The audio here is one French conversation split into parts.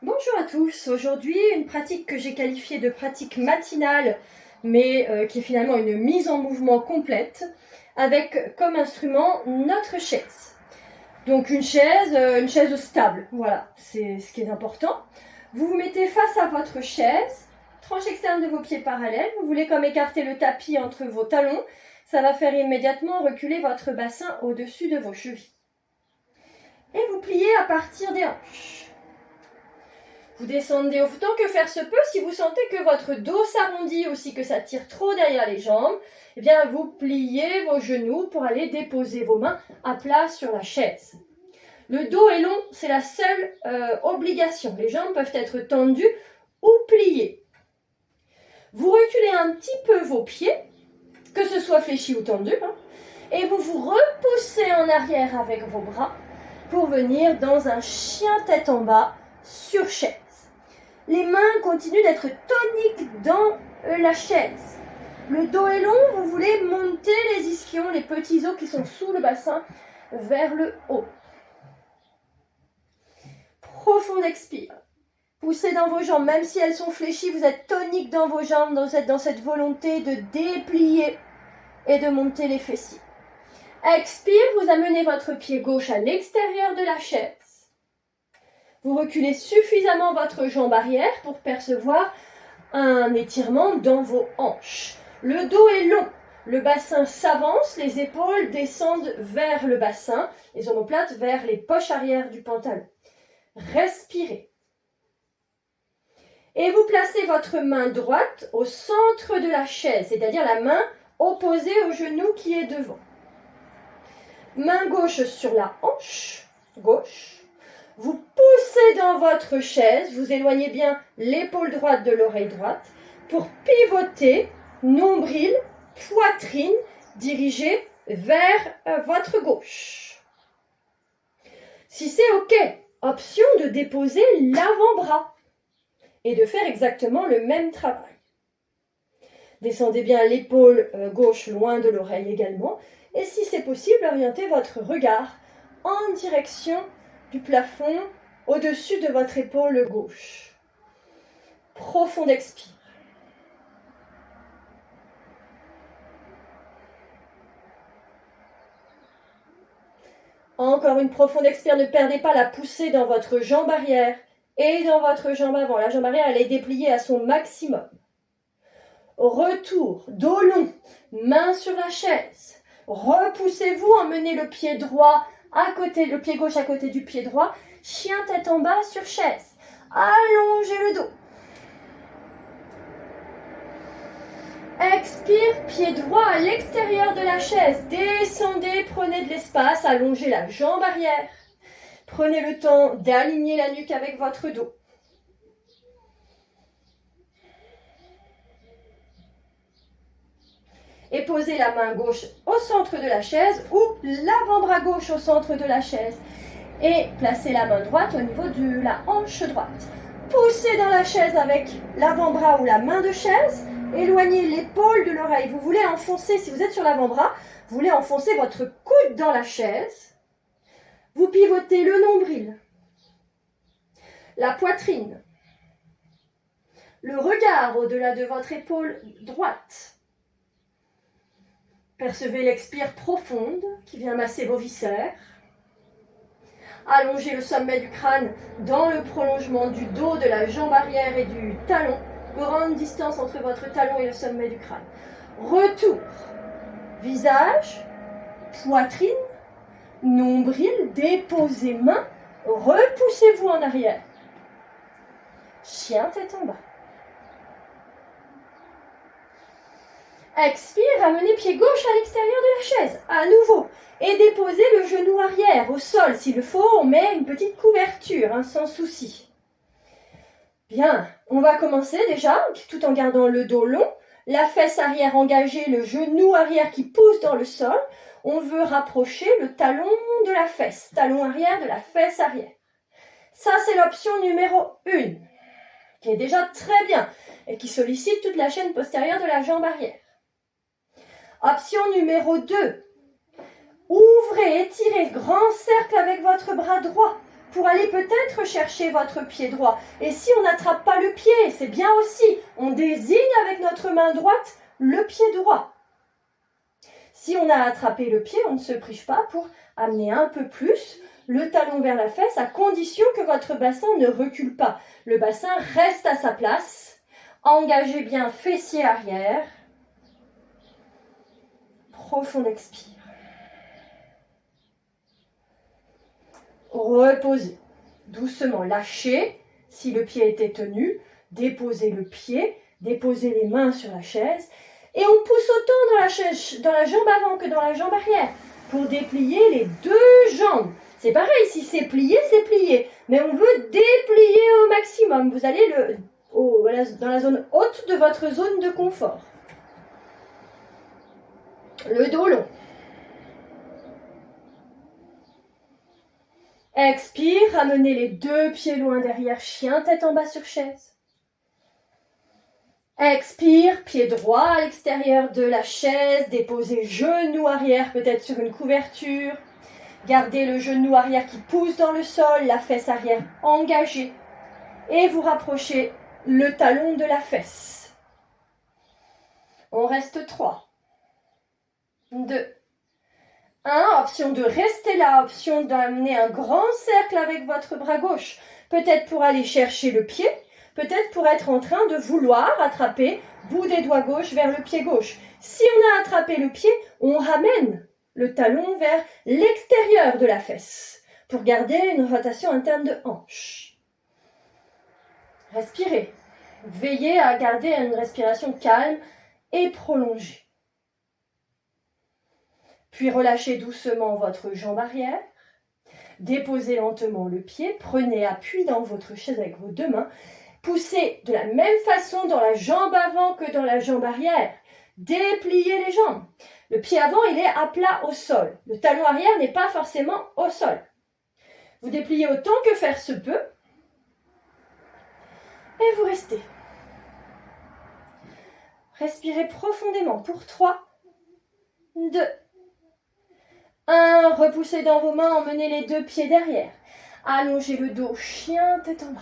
Bonjour à tous, aujourd'hui une pratique que j'ai qualifiée de pratique matinale mais qui est finalement une mise en mouvement complète avec comme instrument notre chaise. Donc une chaise stable, voilà, c'est ce qui est important. Vous vous mettez face à votre chaise, tranche externe de vos pieds parallèles, vous voulez comme écarter le tapis entre vos talons, ça va faire immédiatement reculer votre bassin au-dessus de vos chevilles. Et vous pliez à partir des hanches. Vous descendez autant que faire se peut. Si vous sentez que votre dos s'arrondit aussi, que ça tire trop derrière les jambes, eh bien vous pliez vos genoux pour aller déposer vos mains à plat sur la chaise. Le dos est long, c'est la seule obligation. Les jambes peuvent être tendues ou pliées. Vous reculez un petit peu vos pieds, que ce soit fléchi ou tendu, et vous vous repoussez en arrière avec vos bras pour venir dans un chien tête en bas sur chaise. Les mains continuent d'être toniques dans la chaise. Le dos est long, vous voulez monter les ischions, les petits os qui sont sous le bassin, vers le haut. Profond expire. Poussez dans vos jambes, même si elles sont fléchies, vous êtes tonique dans vos jambes, vous êtes dans cette volonté de déplier et de monter les fessiers. Expire, vous amenez votre pied gauche à l'extérieur de la chaise. Vous reculez suffisamment votre jambe arrière pour percevoir un étirement dans vos hanches. Le dos est long, le bassin s'avance, les épaules descendent vers le bassin, les omoplates vers les poches arrière du pantalon. Respirez. Et vous placez votre main droite au centre de la chaise, c'est-à-dire la main opposée au genou qui est devant. Main gauche sur la hanche gauche. Vous poussez dans votre chaise, vous éloignez bien l'épaule droite de l'oreille droite pour pivoter, nombril, poitrine dirigée vers votre gauche. Si c'est OK, option de déposer l'avant-bras et de faire exactement le même travail. Descendez bien l'épaule gauche loin de l'oreille également et si c'est possible, orientez votre regard en direction du plafond au-dessus de votre épaule gauche. Profond expire. Encore une profonde expire, ne perdez pas la poussée dans votre jambe arrière et dans votre jambe avant. La jambe arrière, elle est dépliée à son maximum. Retour, dos long, main sur la chaise. Repoussez-vous, emmenez le pied droit à côté, le pied gauche à côté du pied droit. Chien tête en bas sur chaise. Allongez le dos. Expire, pied droit à l'extérieur de la chaise. Descendez, prenez de l'espace, allongez la jambe arrière. Prenez le temps d'aligner la nuque avec votre dos. Et posez la main gauche au centre de la chaise ou l'avant-bras gauche au centre de la chaise. Et placez la main droite au niveau de la hanche droite. Poussez dans la chaise avec l'avant-bras ou la main de chaise. Éloignez l'épaule de l'oreille. Vous voulez enfoncer, si vous êtes sur l'avant-bras, vous voulez enfoncer votre coude dans la chaise. Vous pivotez le nombril, la poitrine, le regard au-delà de votre épaule droite. Percevez l'expire profonde qui vient masser vos viscères. Allongez le sommet du crâne dans le prolongement du dos, de la jambe arrière et du talon. Grande distance entre votre talon et le sommet du crâne. Retour. Visage, poitrine, nombril, déposez main, repoussez-vous en arrière. Chien tête en bas. Expire, ramenez pied gauche à l'extérieur de la chaise, à nouveau. Et déposez le genou arrière au sol. S'il le faut, on met une petite couverture, sans souci. Bien, on va commencer déjà, tout en gardant le dos long, la fesse arrière engagée, le genou arrière qui pousse dans le sol. On veut rapprocher le talon de la fesse, talon arrière de la fesse arrière. Ça, c'est l'option numéro 1, qui est déjà très bien et qui sollicite toute la chaîne postérieure de la jambe arrière. Option numéro 2. Ouvrez, étirez, grand cercle avec votre bras droit. pour aller peut-être chercher votre pied droit. Et si on n'attrape pas le pied, c'est bien aussi. On désigne avec notre main droite le pied droit. Si on a attrapé le pied, on ne se prive pas pour amener un peu plus le talon vers la fesse, à condition que votre bassin ne recule pas. Le bassin reste à sa place. Engagez bien fessier arrière. Profond expire. Reposez. Doucement, lâchez. Si le pied était tenu, déposez le pied, déposez les mains sur la chaise. Et on pousse autant dans la jambe avant que dans la jambe arrière pour déplier les deux jambes. C'est pareil, si c'est plié, c'est plié. Mais on veut déplier au maximum. Vous allez dans la zone haute de votre zone de confort. Le dos long. Expire, ramenez les deux pieds loin derrière, chien, tête en bas sur chaise. Expire, pied droit à l'extérieur de la chaise, déposez genou arrière peut-être sur une couverture. Gardez le genou arrière qui pousse dans le sol, la fesse arrière engagée. Et vous rapprochez le talon de la fesse. On reste 3, 2, 1. Option de rester là, option d'amener un grand cercle avec votre bras gauche. Peut-être pour aller chercher le pied, peut-être pour être en train de vouloir attraper bout des doigts gauche vers le pied gauche. Si on a attrapé le pied, on ramène le talon vers l'extérieur de la fesse pour garder une rotation interne de hanche. Respirez. Veillez à garder une respiration calme et prolongée. Puis relâchez doucement votre jambe arrière. Déposez lentement le pied. Prenez appui dans votre chaise avec vos deux mains. Poussez de la même façon dans la jambe avant que dans la jambe arrière. Dépliez les jambes. Le pied avant, il est à plat au sol. Le talon arrière n'est pas forcément au sol. Vous dépliez autant que faire se peut. Et vous restez. Respirez profondément pour 3, 2, 1. Repoussez dans vos mains, emmenez les deux pieds derrière. Allongez le dos, chien, tête en bas.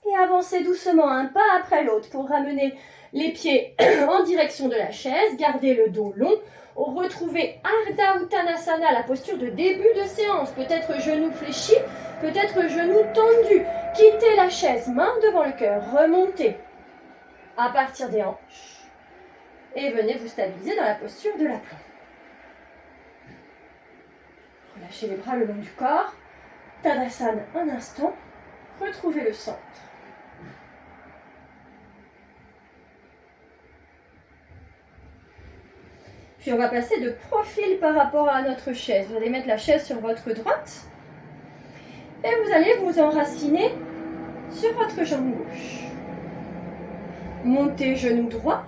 Et avancez doucement un pas après l'autre pour ramener les pieds en direction de la chaise. Gardez le dos long. Retrouvez Ardha Uttanasana, la posture de début de séance. Peut-être genou fléchi, peut-être genou tendu. Quittez la chaise, main devant le cœur. Remontez à partir des hanches. Et venez vous stabiliser dans la posture de l'aplomb. Relâchez les bras le long du corps. Tadasana un instant. Retrouvez le centre. Puis on va passer de profil par rapport à notre chaise. Vous allez mettre la chaise sur votre droite. Et vous allez vous enraciner sur votre jambe gauche. Montez genou droit.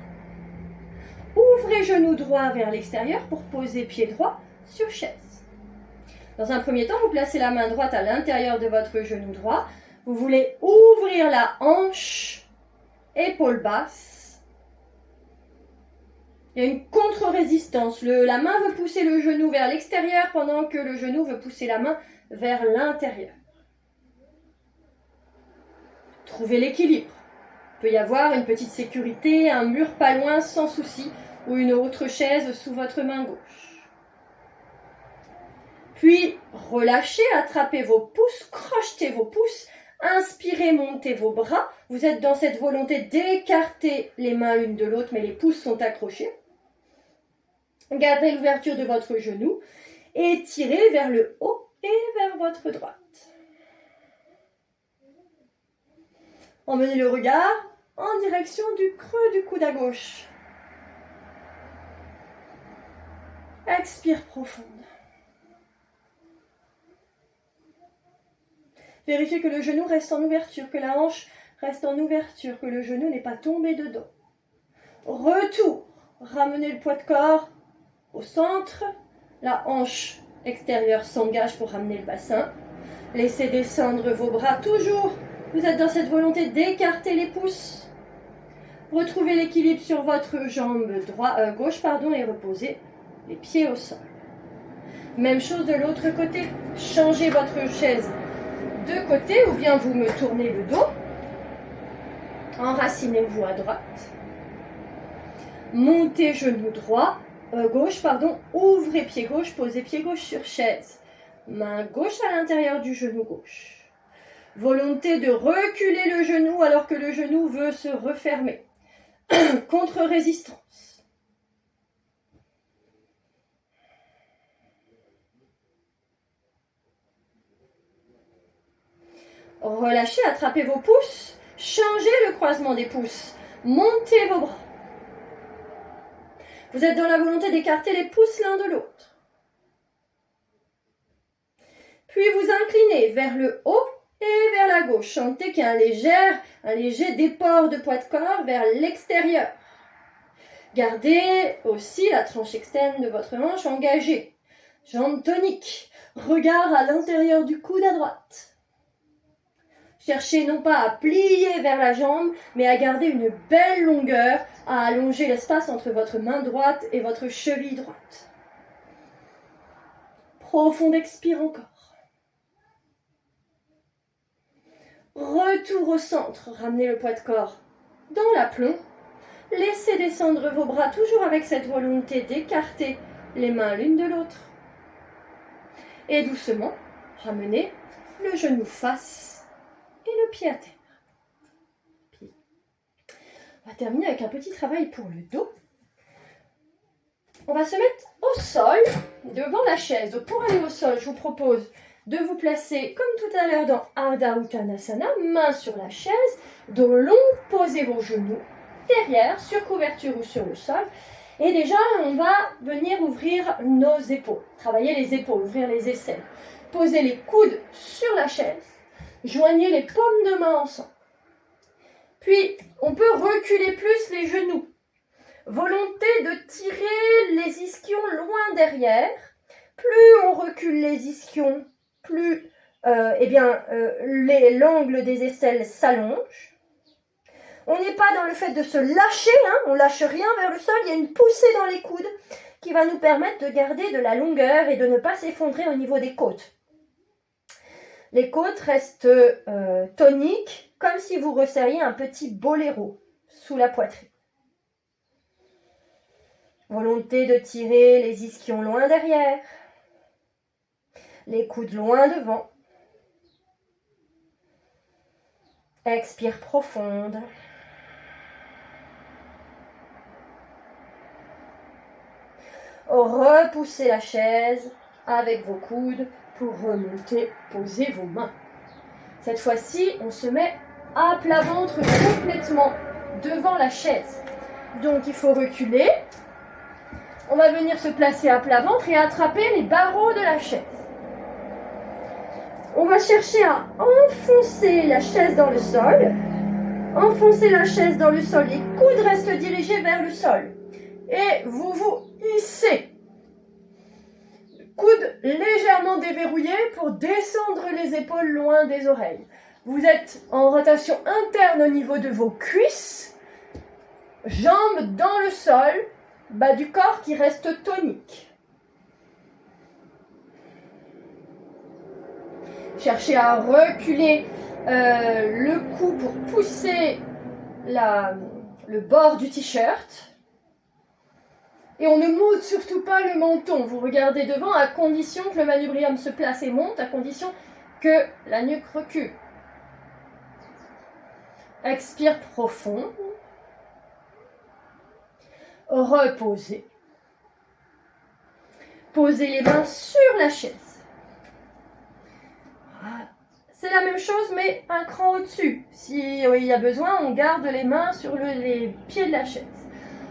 Ouvrez genou droit vers l'extérieur pour poser pied droit sur chaise. Dans un premier temps, vous placez la main droite à l'intérieur de votre genou droit. Vous voulez ouvrir la hanche, épaule basse. Il y a une contre-résistance. La main veut pousser le genou vers l'extérieur pendant que le genou veut pousser la main vers l'intérieur. Trouvez l'équilibre. Il peut y avoir une petite sécurité, un mur pas loin sans souci ou une autre chaise sous votre main gauche. Puis relâchez, attrapez vos pouces, crochetez vos pouces. Inspirez, montez vos bras. Vous êtes dans cette volonté d'écarter les mains l'une de l'autre, mais les pouces sont accrochés. Gardez l'ouverture de votre genou et tirez vers le haut et vers votre droite. Emmenez le regard en direction du creux du coude à gauche. Expire profonde. Vérifiez que le genou reste en ouverture, que la hanche reste en ouverture, que le genou n'est pas tombé dedans. Retour. Ramenez le poids de corps au centre. La hanche extérieure s'engage pour ramener le bassin. Laissez descendre vos bras toujours. Vous êtes dans cette volonté d'écarter les pouces. Retrouvez l'équilibre sur votre jambe gauche et reposez les pieds au sol. Même chose de l'autre côté. Changez votre chaise de côté ou bien vous me tournez le dos. Enracinez-vous à droite. Montez genou droit, gauche, pardon. Ouvrez pied gauche, posez pied gauche sur chaise. Main gauche à l'intérieur du genou gauche. Volonté de reculer le genou alors que le genou veut se refermer. Contre-résistance. Relâchez, attrapez vos pouces. Changez le croisement des pouces. Montez vos bras. Vous êtes dans la volonté d'écarter les pouces l'un de l'autre. Puis vous inclinez vers le haut et vers la gauche. Sentez qu'il y a un léger déport de poids de corps vers l'extérieur. Gardez aussi la tranche externe de votre hanche engagée. Jambes toniques. Regard à l'intérieur du coude à droite. Cherchez non pas à plier vers la jambe, mais à garder une belle longueur, à allonger l'espace entre votre main droite et votre cheville droite. Profond expire encore. Retour au centre, ramenez le poids de corps dans l'aplomb. Laissez descendre vos bras, toujours avec cette volonté d'écarter les mains l'une de l'autre. Et doucement, ramenez le genou face et le pied à terre. Pied. On va terminer avec un petit travail pour le dos. On va se mettre au sol, devant la chaise. Donc pour aller au sol, je vous propose de vous placer, comme tout à l'heure dans Ardha Uttanasana, main sur la chaise, dos long, posez vos genoux derrière, sur couverture ou sur le sol. Et déjà, on va venir ouvrir nos épaules, travailler les épaules, ouvrir les aisselles. Posez les coudes sur la chaise, joignez les paumes de main ensemble. Puis, on peut reculer plus les genoux. Volonté de tirer les ischions loin derrière. Plus on recule les ischions, plus l'angle des aisselles s'allonge. On n'est pas dans le fait de se lâcher, on ne lâche rien vers le sol, il y a une poussée dans les coudes qui va nous permettre de garder de la longueur et de ne pas s'effondrer au niveau des côtes. Les côtes restent toniques, comme si vous resserriez un petit boléro sous la poitrine. Volonté de tirer les ischions loin derrière, les coudes loin devant. Expire profonde. Repoussez la chaise avec vos coudes pour remonter, posez vos mains. Cette fois-ci, on se met à plat ventre complètement devant la chaise. Donc il faut reculer. On va venir se placer à plat ventre et attraper les barreaux de la chaise. On va chercher à enfoncer la chaise dans le sol. Enfoncez la chaise dans le sol, les coudes restent dirigés vers le sol. Et vous vous hissez. Coudes légèrement déverrouillés pour descendre les épaules loin des oreilles. Vous êtes en rotation interne au niveau de vos cuisses. Jambes dans le sol, bas du corps qui reste tonique. Cherchez à reculer le cou pour pousser le bord du t-shirt. Et on ne moude surtout pas le menton. Vous regardez devant à condition que le manubrium se place et monte, à condition que la nuque recule. Expire profond. Reposez. Posez les mains sur la chaise. Voilà. C'est la même chose, mais un cran au-dessus. Si il y a besoin, on garde les mains sur les pieds de la chaise.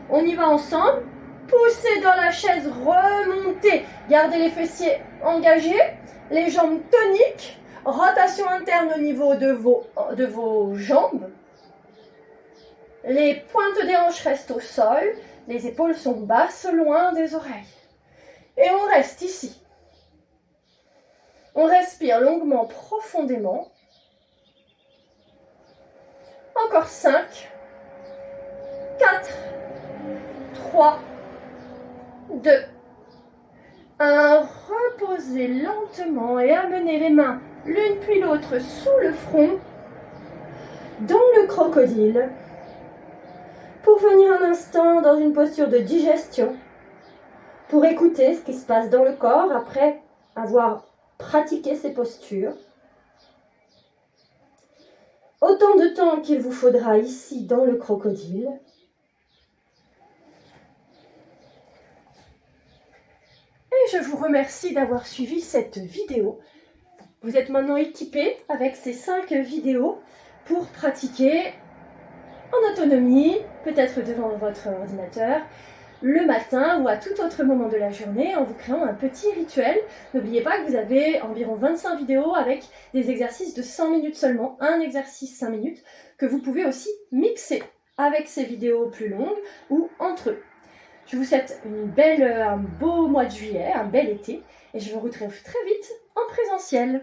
On y va ensemble. Poussez dans la chaise, remontez. Gardez les fessiers engagés, les jambes toniques. Rotation interne au niveau de vos jambes. Les pointes des hanches restent au sol. Les épaules sont basses, loin des oreilles. Et on reste ici. On respire longuement, profondément. Encore 5, 4, 3, 2, Reposez lentement et amenez les mains l'une puis l'autre sous le front, dans le crocodile, pour venir un instant dans une posture de digestion, pour écouter ce qui se passe dans le corps après avoir pratiqué ces postures. Autant de temps qu'il vous faudra ici dans le crocodile. Et je vous remercie d'avoir suivi cette vidéo. Vous êtes maintenant équipés avec ces 5 vidéos pour pratiquer en autonomie, peut-être devant votre ordinateur, le matin ou à tout autre moment de la journée en vous créant un petit rituel. N'oubliez pas que vous avez environ 25 vidéos avec des exercices de 5 minutes seulement, un exercice 5 minutes que vous pouvez aussi mixer avec ces vidéos plus longues ou entre eux. Je vous souhaite un beau mois de juillet, un bel été et je vous retrouve très vite en présentiel.